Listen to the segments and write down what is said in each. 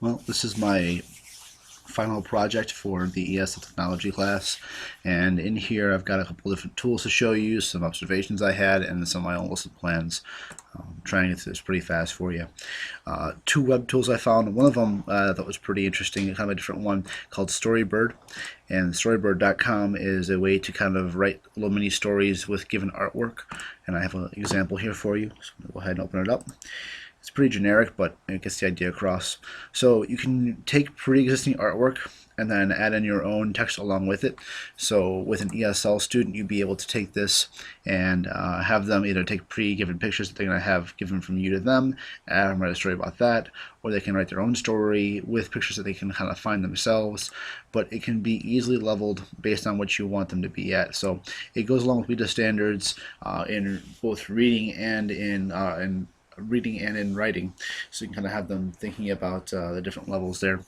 Well, this is my final project for the ESL Technology class, and in here I've got a couple different tools to show you, some observations I had, and some of my own listed plans. Trying to get this pretty fast for you. Two web tools I found. One of them that was pretty interesting, kind of a different one, called Storybird. And storybird.com is a way to kind of write little mini stories with given artwork. And I have an example here for you. So I'm going to go ahead and open it up. It's pretty generic, but it gets the idea across. So you can take pre-existing artwork and then add in your own text along with it. So with an ESL student, you'd be able to take this and have them either take pre-given pictures that they're going to have given from you to them, and write a story about that, or they can write their own story with pictures that they can kind of find themselves. But it can be easily leveled based on what you want them to be at. So it goes along with WIDA standards in both reading and in writing, so you can kind of have them thinking about the different levels there.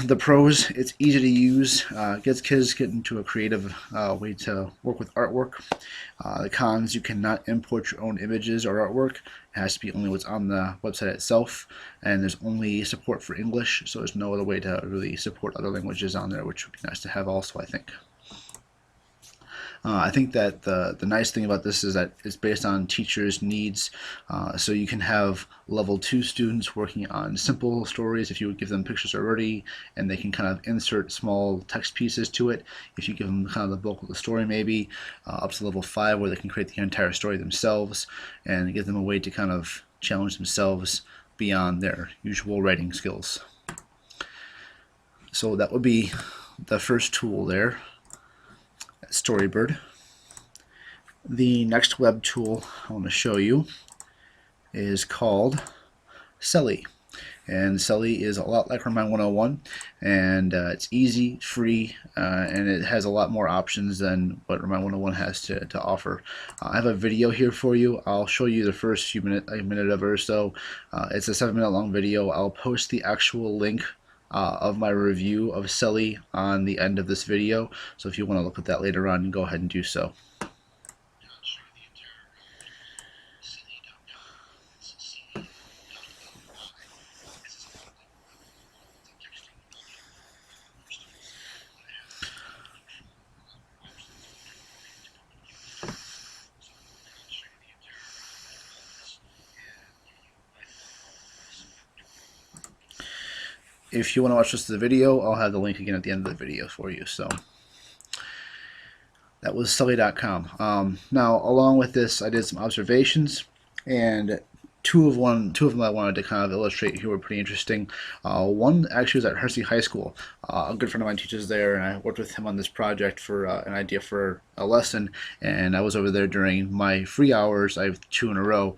The pros: it's easy to use, gets kids get into a creative way to work with artwork. The cons: you cannot import your own images or artwork. It has to be only what's on the website itself, and there's only support for English, so there's no other way to really support other languages on there, which would be nice to have also, I think. I think that the nice thing about this is that it's based on teachers' needs, so you can have level 2 students working on simple stories if you would give them pictures already, and they can kind of insert small text pieces to it if you give them kind of the bulk of the story, maybe up to level 5 where they can create the entire story themselves and give them a way to kind of challenge themselves beyond their usual writing skills. So that would be the first tool there, Storybird. The next web tool I want to show you is called Selly. And Selly is a lot like Remind 101, and it's easy, free, and it has a lot more options than what Remind 101 has to offer. I have a video here for you. I'll show you the first few minutes, a minute of it or so. It's a 7-minute long video. I'll post the actual link of my review of Selly on the end of this video, so if you want to look at that later on, go ahead and do so. If you want to watch this the video, I'll have the link again at the end of the video for you. So that was Selly.com. Now, along with this, I did some observations, and two of them I wanted to kind of illustrate here were pretty interesting. One actually was at Hersey High School. A good friend of mine teaches there, and I worked with him on this project for an idea for a lesson, and I was over there during my free hours. I have 2 in a row.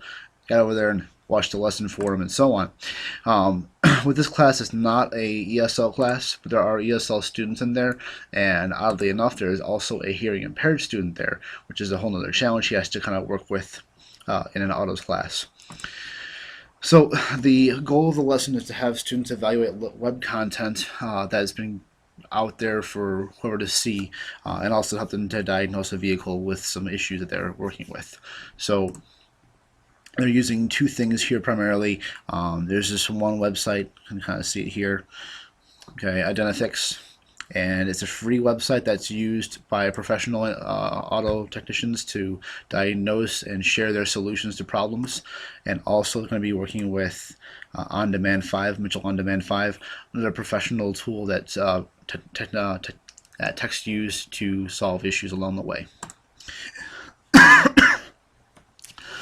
Got over there and watched the lesson for him and so on. With this class, it's not a ESL class, but there are ESL students in there, and oddly enough, there is also a hearing impaired student there, which is a whole other challenge he has to kind of work with in an autos class. So the goal of the lesson is to have students evaluate web content that has been out there for whoever to see, and also help them to diagnose a vehicle with some issues that they're working with. So they're using 2 things here primarily. There's this one website, you can kind of see it here, okay, Identifix, and it's a free website that's used by professional auto technicians to diagnose and share their solutions to problems, and also going to be working with On-Demand 5, Mitchell On-Demand 5, another professional tool that techs use to solve issues along the way.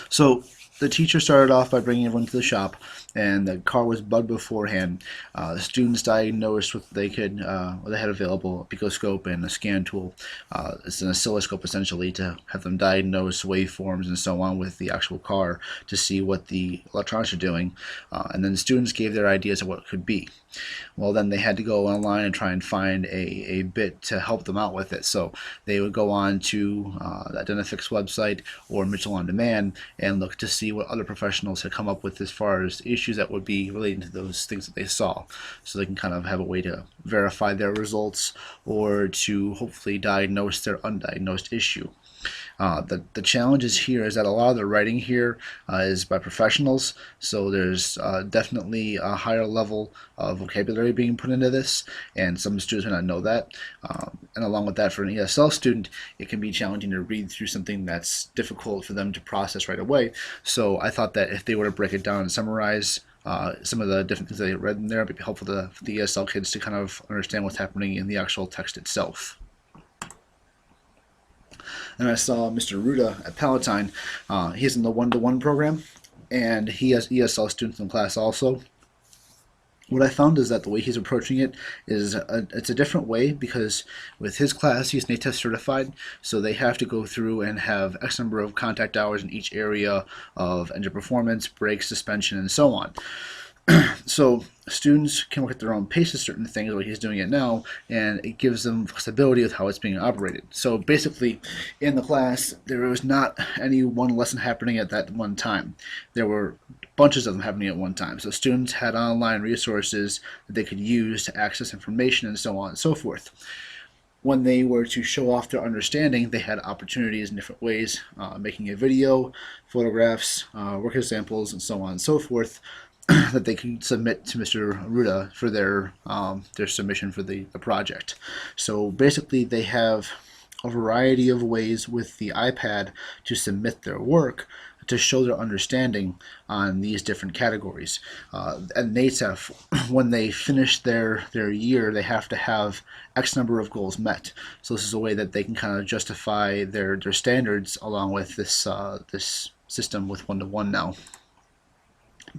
So the teacher started off by bringing everyone to the shop, and the car was bugged beforehand. The students diagnosed what they could, what they had available: a picoscope and a scan tool. It's an oscilloscope essentially to have them diagnose waveforms and so on with the actual car to see what the electronics are doing. And then the students gave their ideas of what it could be. Well, then they had to go online and try and find a bit to help them out with it. So they would go on to the Identifix website or Mitchell On Demand and look to see what other professionals had come up with as far as issues that would be relating to those things that they saw, so they can kind of have a way to verify their results or to hopefully diagnose their undiagnosed issue. The challenges here is that a lot of the writing here is by professionals, so there's definitely a higher level of vocabulary being put into this, and some students may not know that. And along with that, for an ESL student, it can be challenging to read through something that's difficult for them to process right away. So I thought that if they were to break it down and summarize some of the different things that they read in there, it would be helpful for the ESL kids to kind of understand what's happening in the actual text itself. And I saw Mr. Ruda at Palatine. He's in the one-to-one program, and he has ESL students in class also. What I found is that the way he's approaching it is it's a different way, because with his class he's NATEF certified, so they have to go through and have X number of contact hours in each area of engine performance, brakes, suspension, and so on. So students can work at their own pace with certain things, like he's doing it now, and it gives them flexibility with how it's being operated. So basically, in the class, there was not any one lesson happening at that one time. There were bunches of them happening at one time. So students had online resources that they could use to access information and so on and so forth. When they were to show off their understanding, they had opportunities in different ways, making a video, photographs, work examples, and so on and so forth, that they can submit to Mr. Ruda for their submission for the project. So basically, they have a variety of ways with the iPad to submit their work to show their understanding on these different categories. At NATEF, when they finish their year, they have to have X number of goals met. So this is a way that they can kind of justify their standards along with this this system with one-to-one now.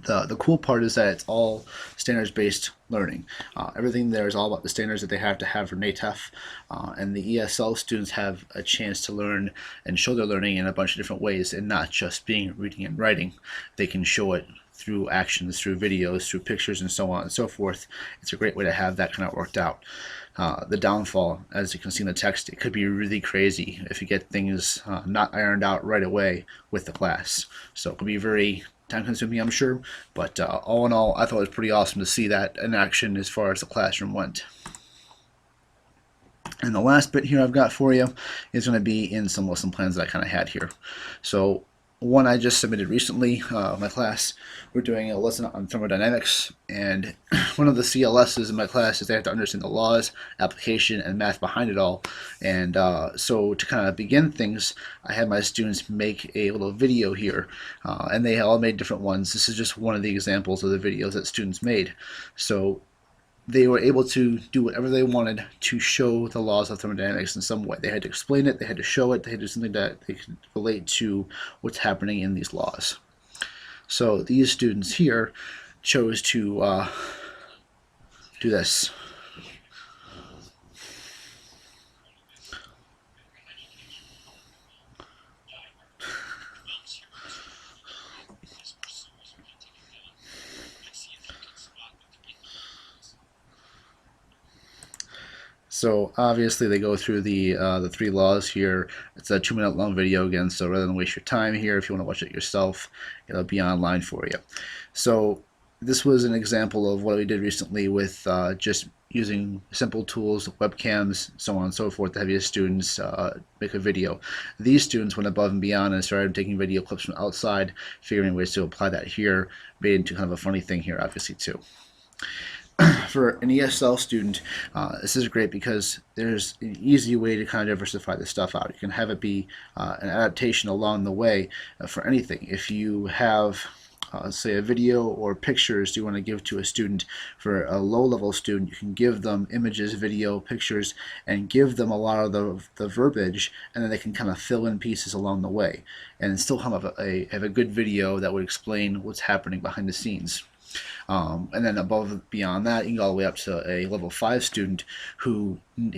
The cool part is that it's all standards-based learning. Everything there is all about the standards that they have to have for NATEF, and the ESL students have a chance to learn and show their learning in a bunch of different ways, and not just being reading and writing. They can show it through actions, through videos, through pictures, and so on and so forth. It's a great way to have that kind of worked out. The downfall, as you can see in the text, it could be really crazy if you get things not ironed out right away with the class. So it could be very time consuming, I'm sure, but all in all, I thought it was pretty awesome to see that in action as far as the classroom went. And the last bit here I've got for you is going to be in some lesson plans that I kind of had here. So one I just submitted recently, my class, we're doing a lesson on thermodynamics, and one of the CLSs in my class is they have to understand the laws, application, and math behind it all. And so to kind of begin things, I had my students make a little video here, and they all made different ones. This is just one of the examples of the videos that students made. So they were able to do whatever they wanted to show the laws of thermodynamics in some way. They had to explain it, they had to show it, they had to do something that they could relate to what's happening in these laws. So these students here chose to do this. So obviously they go through the 3 laws here. It's a 2-minute long video again, so rather than waste your time here, if you want to watch it yourself, it'll be online for you. So this was an example of what we did recently with just using simple tools, webcams, so on and so forth, to have your students make a video. These students went above and beyond and started taking video clips from outside, figuring ways to apply that here, made it into kind of a funny thing here, obviously, too. For an ESL student, this is great because there's an easy way to kind of diversify this stuff out. You can have it be an adaptation along the way for anything. If you have say a video or pictures you want to give to a student, for a low-level student, you can give them images, video, pictures, and give them a lot of the verbiage, and then they can kind of fill in pieces along the way and still have a good video that would explain what's happening behind the scenes. And then above and beyond that, you can go all the way up to a level 5 student who's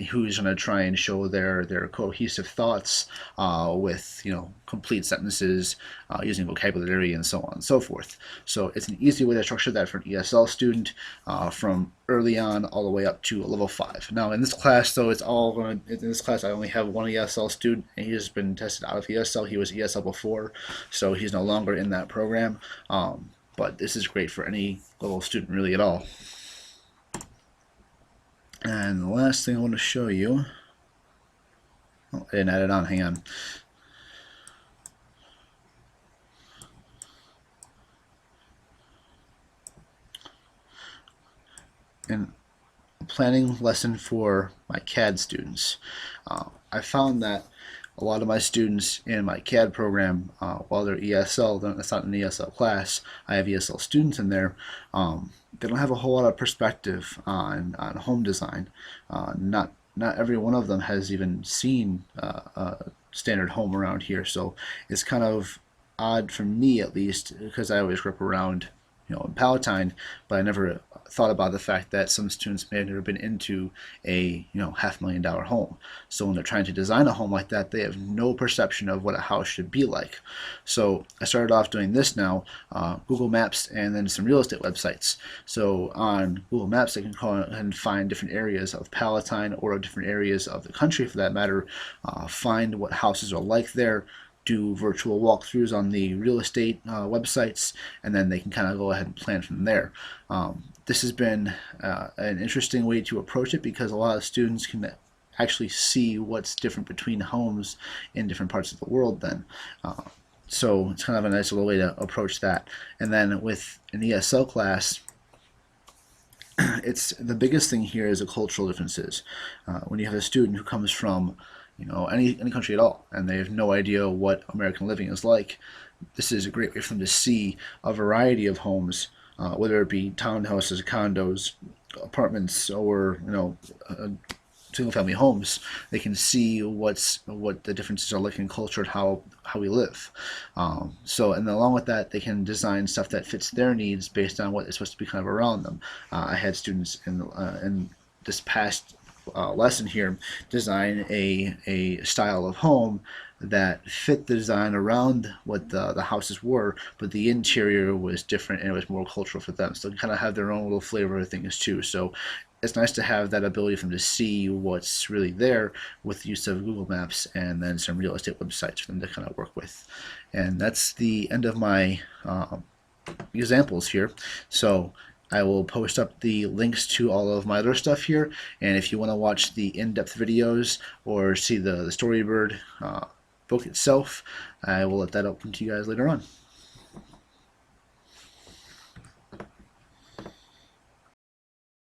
going to try and show their cohesive thoughts with complete sentences, using vocabulary, and so on and so forth. So it's an easy way to structure that for an ESL student from early on all the way up to a level 5. Now in this class, though, in this class I only have one ESL student, and he has been tested out of ESL. He was ESL before, so he's no longer in that program. But this is great for any level student really at all. And the last thing I want to show you, oh, I didn't add it on, hang on. an planning lesson for my CAD students. I found that a lot of my students in my CAD program, while they're ESL, that's not an ESL class, I have ESL students in there, they don't have a whole lot of perspective on home design. Not every one of them has even seen a standard home around here, so it's kind of odd for me, at least, because I always grew up around, in Palatine, but I never thought about the fact that some students may have never been into a, $500,000 home. So when they're trying to design a home like that, they have no perception of what a house should be like. So I started off doing this now, Google Maps and then some real estate websites. So on Google Maps, they can go and find different areas of Palatine or different areas of the country for that matter, find what houses are like there, do virtual walkthroughs on the real estate websites, and then they can kind of go ahead and plan from there. This has been an interesting way to approach it because a lot of students can actually see what's different between homes in different parts of the world then. So it's kind of a nice little way to approach that. And then with an ESL class, it's the biggest thing here is the cultural differences. When you have a student who comes from any country at all, and they have no idea what American living is like, this is a great way for them to see a variety of homes, whether it be townhouses, condos, apartments, or single-family homes. They can see what the differences are like in culture and how we live. And along with that, they can design stuff that fits their needs based on what is supposed to be kind of around them. I had students in this past lesson here design a style of home that fit the design around what the houses were, but the interior was different and it was more cultural for them. So they kind of have their own little flavor of things too. So it's nice to have that ability for them to see what's really there with the use of Google Maps and then some real estate websites for them to kind of work with. And that's the end of my examples here. So I will post up the links to all of my other stuff here, and if you want to watch the in-depth videos or see the Storybird book itself, I will let that open to you guys later on.